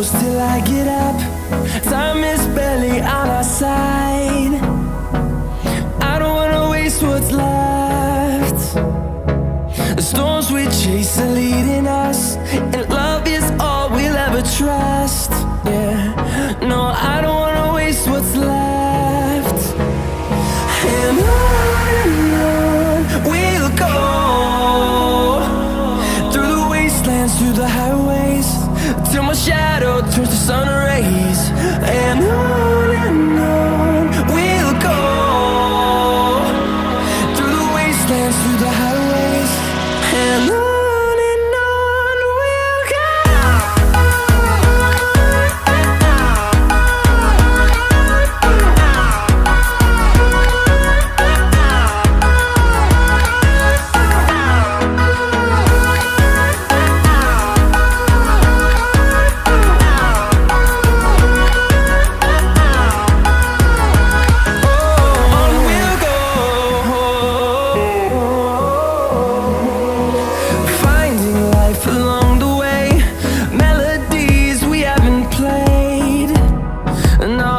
close till I get up. Time is barely on our side. I don't wanna waste what's left. The storms we chase are leading us, and love is all we'll ever trust. Yeah, no, I don't wanna waste what's left. And on we'll go, through the wastelands, through the highways, till my shadow turns to sun rays. And on we'll go, through the wastelands, through the highways, and on we'll go. No,